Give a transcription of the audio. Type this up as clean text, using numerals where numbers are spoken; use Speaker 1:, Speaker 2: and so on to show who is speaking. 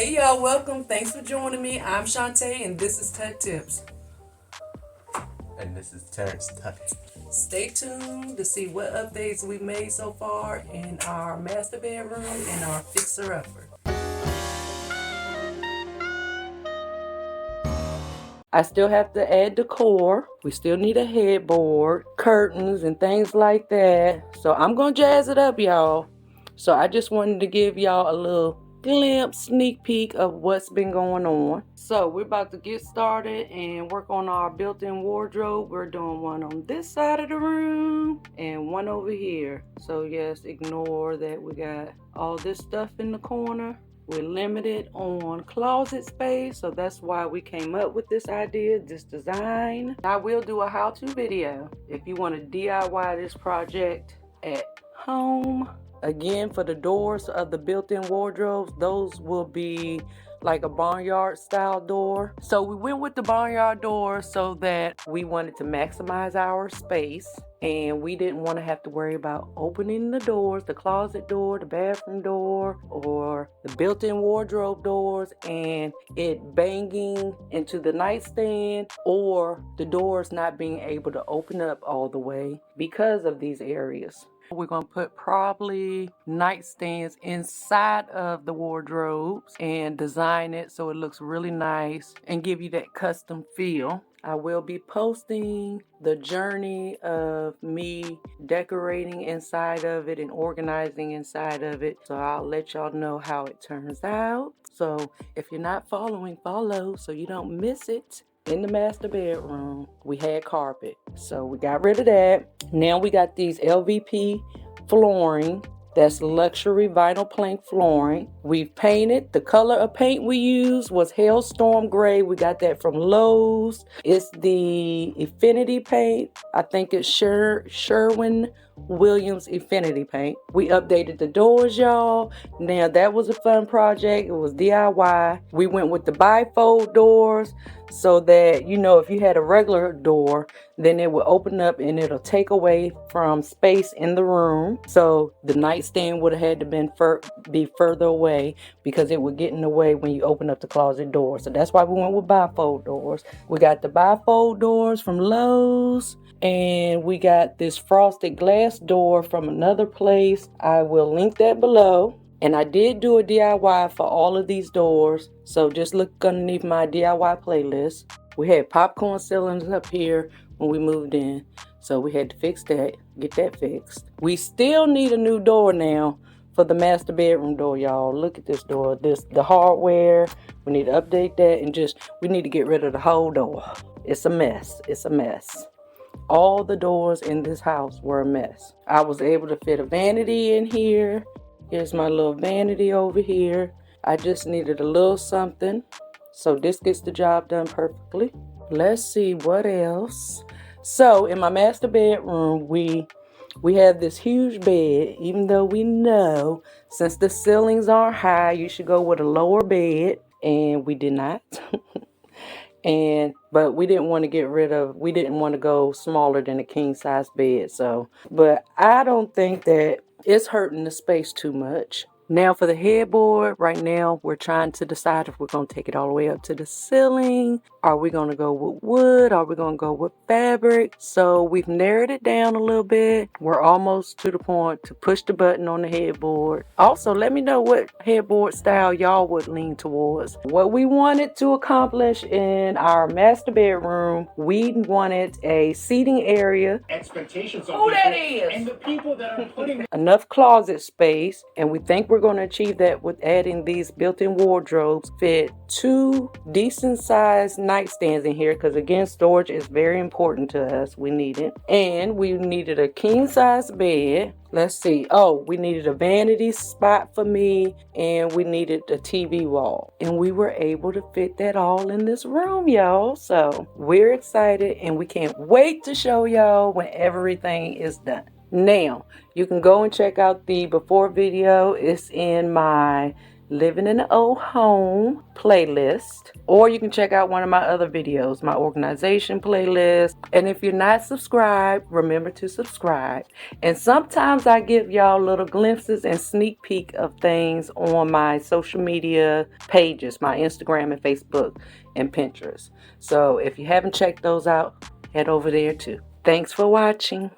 Speaker 1: Hey y'all, welcome. Thanks for joining me. I'm Shantae and this is Tut Tips.
Speaker 2: And this is Terrence Tut.
Speaker 1: Stay tuned to see what updates we've made so far in our master bedroom and our fixer-upper. I still have to add decor. We still need a headboard, curtains, and things like that. So I'm going to jazz it up, y'all. So I just wanted to give y'all a little glimpse, sneak peek of what's been going on. So we're about to get started and work on our built-in wardrobe. We're doing one on this side of the room and one over here. So yes, ignore that we got all this stuff in the corner. We're limited on closet space, so that's why we came up with this idea, this design. I will do a how-to video if you want to DIY this project at home. Again, for the doors of the built-in wardrobes, those will be like a barnyard style door. So we went with the barnyard door so that we wanted to maximize our space and we didn't want to have to worry about opening the doors, the closet door, the bathroom door, or the built-in wardrobe doors and it banging into the nightstand or the doors not being able to open up all the way because of these areas. We're going to put probably nightstands inside of the wardrobes and design it so it looks really nice and give you that custom feel. I will be posting the journey of me decorating inside of it and organizing inside of it. So I'll let y'all know how it turns out. So if you're not following, follow so you don't miss it. In the master bedroom, we had carpet. So we got rid of that. Now we got these LVP flooring. That's luxury vinyl plank flooring. We've painted. The color of paint we used was Hailstorm Gray. We got that from Lowe's. It's the Affinity paint. I think it's Sherwin Williams Affinity paint. We updated the doors, y'all. Now that was a fun project. It was DIY. We went with the bifold doors so that, you know, if you had a regular door, then it will open up and it'll take away from space in the room. So the nightstand would have had to be further away because it would get in the way when you open up the closet door. So that's why we went with bifold doors. We got the bifold doors from Lowe's. And we got this frosted glass door from another place. I will link that below. And I did do a DIY for all of these doors. So just look underneath my DIY playlist. We had popcorn ceilings up here when we moved in. So we had to fix that, get that fixed. We still need a new door now for the master bedroom door, y'all. Look at this door. The hardware. We need to update that and we need to get rid of the whole door. It's a mess. It's a mess. All the doors in this house were a mess. I was able to fit a vanity in here. Here's my little vanity over here. I just needed a little something. So this gets the job done perfectly. Let's see what else. So in my master bedroom, we have this huge bed, even though we know since the ceilings aren't high, you should go with a lower bed. And we did not. But we didn't want to go smaller than a king size bed. But I don't think that it's hurting the space too much. Now for the headboard, right now we're trying to decide if we're going to take it all the way up to the ceiling. Are we going to go with wood? Are we going to go with fabric? So we've narrowed it down a little bit. We're almost to the point to push the button on the headboard. Also, let me know what headboard style y'all would lean towards. What we wanted to accomplish in our master bedroom, we wanted a seating area.
Speaker 3: Expectations of
Speaker 1: Who that
Speaker 3: people
Speaker 1: is?
Speaker 3: and the people that are putting
Speaker 1: Enough closet space, and we think we're going to achieve that with adding these built-in wardrobes. Fit 2 decent sized nightstands in here because again, storage is very important to us. We need it. And we needed a king size bed. Let's see. Oh, we needed a vanity spot for me and we needed a TV wall. And we were able to fit that all in this room, y'all. So we're excited and we can't wait to show y'all when everything is done. Now, you can go and check out the before video. It's in my Living in an Old Home playlist, or you can check out one of my other videos, my organization playlist. And if you're not subscribed, remember to subscribe. And sometimes I give y'all little glimpses and sneak peek of things on my social media pages, my Instagram and Facebook and Pinterest. So if you haven't checked those out, head over there too. Thanks for watching.